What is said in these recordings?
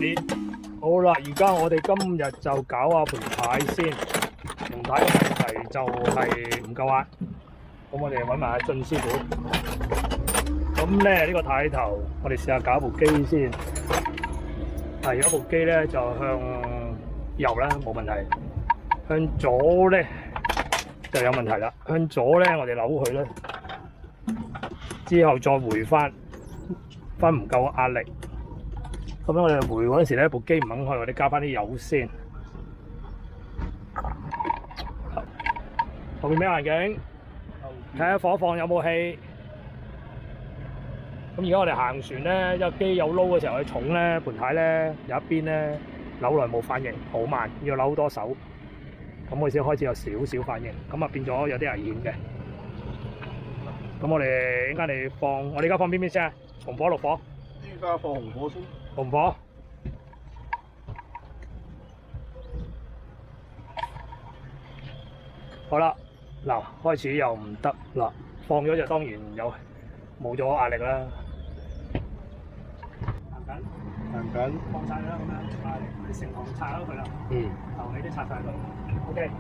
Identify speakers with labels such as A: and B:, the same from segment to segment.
A: Andy。好啦，而家我哋今日就搞下盤牌先。盤牌嘅問題就係唔夠壓，咁我哋揾埋阿俊師傅。咁咧呢個太頭，我哋試下搞部機先。係有一部機咧就向右啦，冇問題。向左咧就有問題啦。向左咧我哋扭佢咧，之後再回翻唔夠壓力。咁樣我哋回嗰陣時咧，部機唔肯開，我哋加翻啲油先。後面咩環境？睇下火放有冇氣。咁而家我哋行船咧，因為機有撈嘅時候，佢重咧，盤太咧有一邊咧扭來冇反應，好慢，要扭多手，咁我先開始有少少反應，咁啊變咗有啲危險嘅。咁我哋依家嚟放，我哋而家放邊邊先啊？紅火綠火？
B: 依家放紅火先。
A: 紅火。好啦，嗱開始又唔得啦，放咗就當然有冇咗壓力啦。
B: 行緊。
A: 放晒佢啦，咁樣，係成行拆咗佢啦。頭尾都拆晒佢。OK。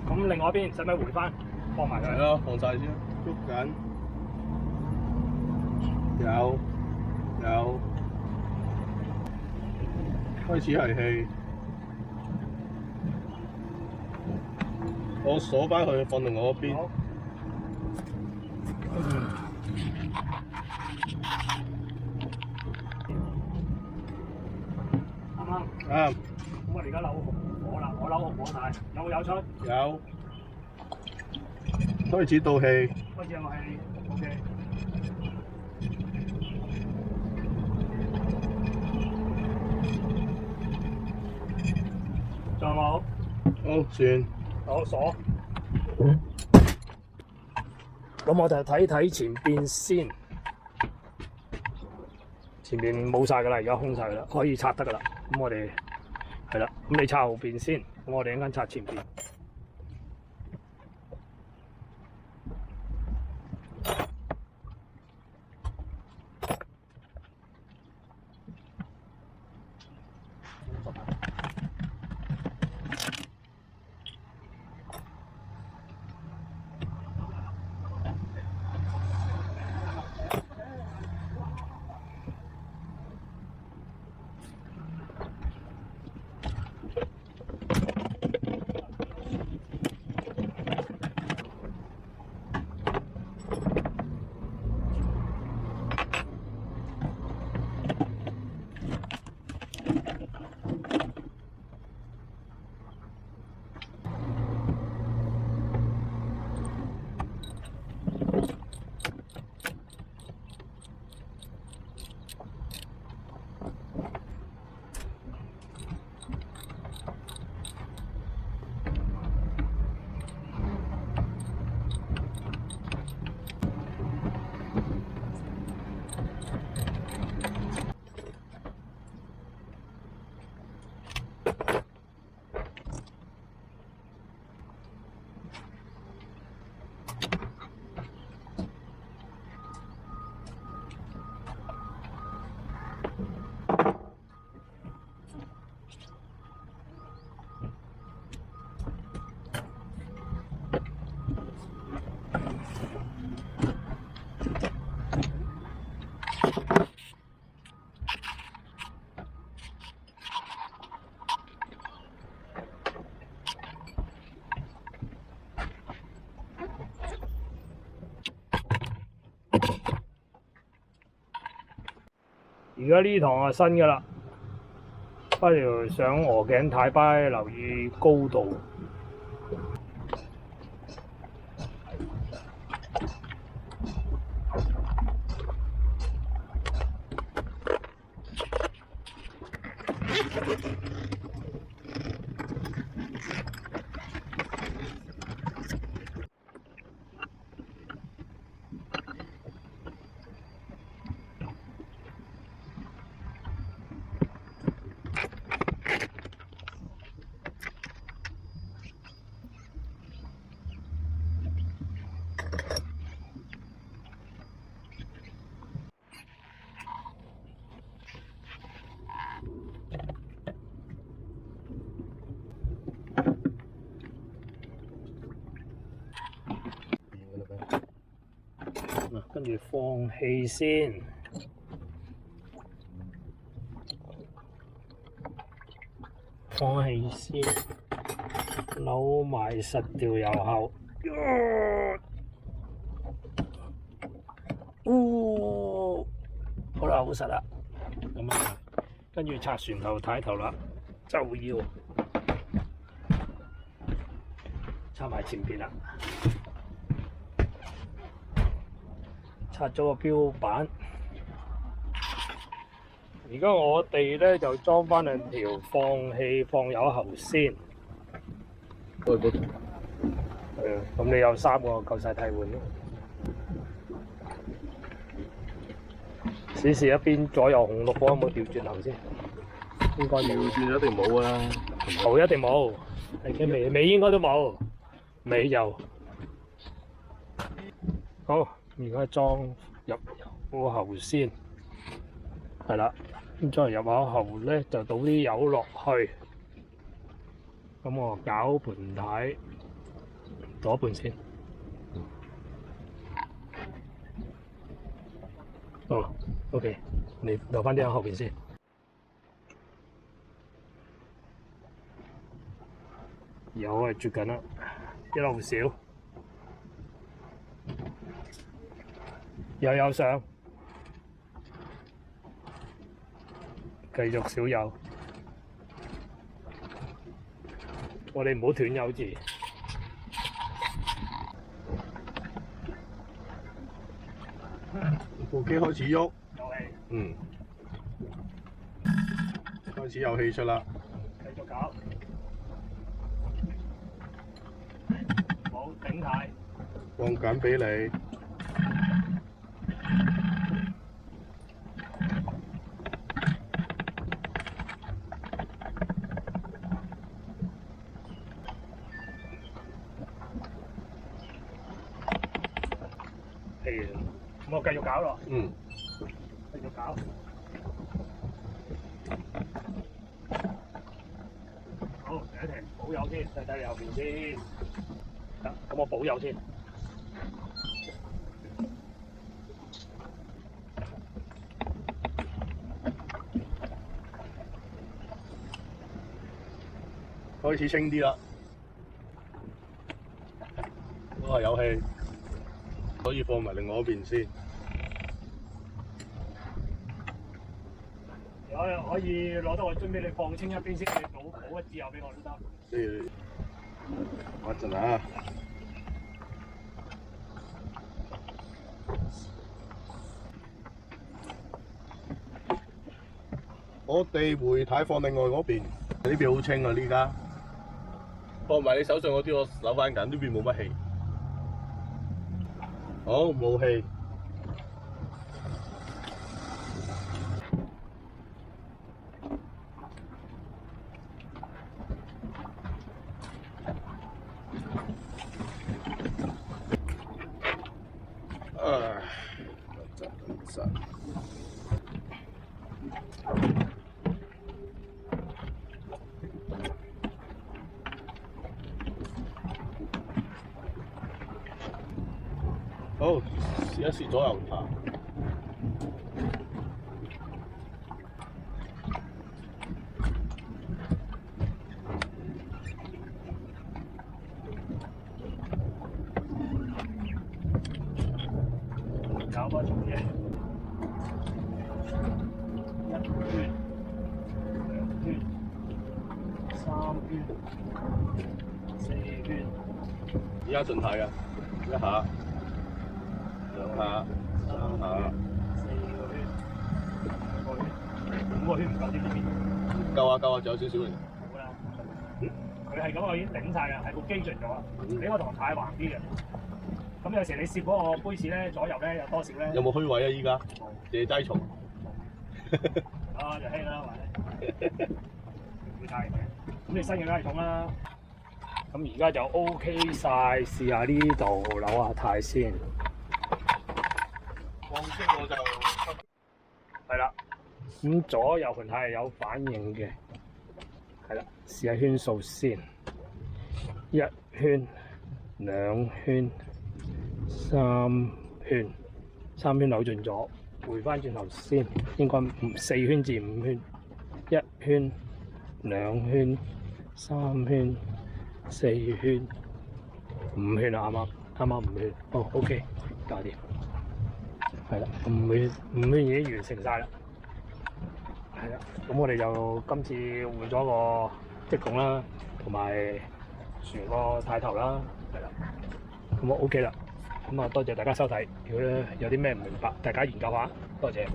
A: 咁另外一邊使唔使回翻？放埋佢。
B: 係咯，放晒先。捉緊。有。開始係氣。我鎖翻佢，放另外一邊。啱唔啱？啱。咁我哋而家扭紅火啦，我扭紅火晒，有冇有出？有。開始倒氣。
A: 開始有氣 ，OK。仲有冇？
B: 好，算。
A: 好鎖。咁我就睇睇前邊先，前邊冇晒㗎啦，而家空晒㗎啦，可以拆得㗎啦。咁我哋係啦，咁你拆後邊先，咁我哋一陣拆前邊。而家呢堂係新㗎啦，不如上鵝頸太掰，留意高度。跟住放氣先，放氣先，扭埋實條油喉。好啦，好實啦。咁啊，跟住拆船頭睇頭啦，就要拆埋前邊啦。拆咗個標板，而家我哋咧就裝翻兩條放氣放油喉先。咁你有3個夠晒替換咯。試試一邊左右紅綠火有冇調轉頭先？應該調轉一定冇啊，頭一定冇，尾應該都冇，尾有。好，而家裝入油喉先，係啦。咁裝入油喉咧，就倒啲油落去。咁我攪盤呔倒一半先。OK， 你留翻啲喺後邊先。油係啜緊啦，一路少，油有上，繼續少油。我哋唔好斷油字。
B: 部機開始喐，開始有氣出啦。
A: 繼續搞，冇頂軚，
B: 放緊俾你。
A: 咁我繼續搞咯。繼續搞。好，停一停，補油先，睇睇你後邊先。得，咁我補油先。
B: 開始清啲啦，都係有氣，可以放埋另外一邊先。
A: 可以攞多個樽俾你放清一邊先，你倒一支油俾我都得。
B: 等一陣啊！我哋回軚放另外嗰邊，呢邊好清啊！呢家放埋你手上嗰啲，我手翻緊，呢邊冇乜氣。好，冇氣。等陣。好，試一試左右軚。
A: 搞多重嘢，1圈、2圈、3圈、4圈。
B: 而家盡軚㗎，一下、2下、3下、
A: 4個圈、5個圈唔夠啲呢邊。
B: 夠啊夠啊，仲有少少嚟。
A: 好啦，佢係咁，我已經頂晒㗎，係部機盡咗。你個同太橫啲嘅。咁有時你攝嗰個杯士咧，左右咧有多少咧？
B: 有冇虛位啊？依家
A: 冇，
B: 借齋蟲。
A: 啊，就輕啦，或者唔太嘅。咁你新嘅梗係重啦。咁而家就 OK 晒，試下呢度扭下軚先。
B: 放鬆我就
A: 係啦。咁左右盤軚係有反應嘅。係啦，試下圈數先。1圈、2圈。3圈、3圈扭盡咗，回翻轉頭先，應該4圈至5圈，1圈、2圈、3圈、4圈、5圈啦，啱啱5圈，哦 OK， 搞掂，係啦，5圈已經完成晒啦，係啦，咁我哋就今次換咗個積拱啦，同埋船個太頭啦，係啦，咁我 OK 啦。咁啊，多謝大家收睇。如果有啲咩唔明白，大家研究下。多謝。